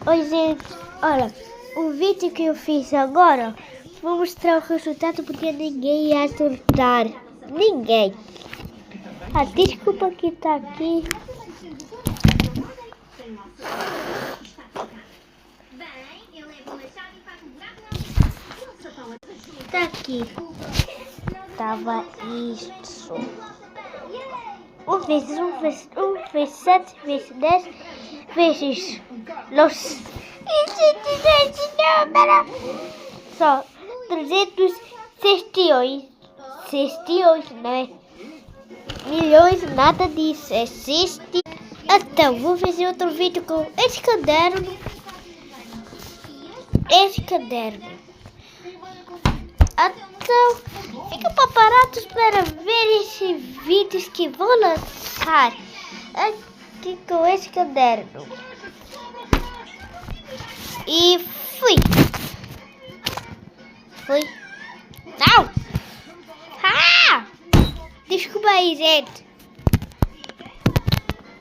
Oi, gente, olha, o vídeo que eu fiz agora, vou mostrar o resultado porque ninguém ia acertar. Ninguém. Desculpa que tá aqui. Tá aqui. Tava isso. 1 vezes 1 vezes 1 vezes 7 vezes 10 vezes los... Só 368, né? Milhões, nada disso existe. Então, vou fazer outro vídeo com esse caderno. Então, fica preparados para ver esses vídeos que vou lançar aqui com esse caderno. E fui. Não! Desculpa aí, gente.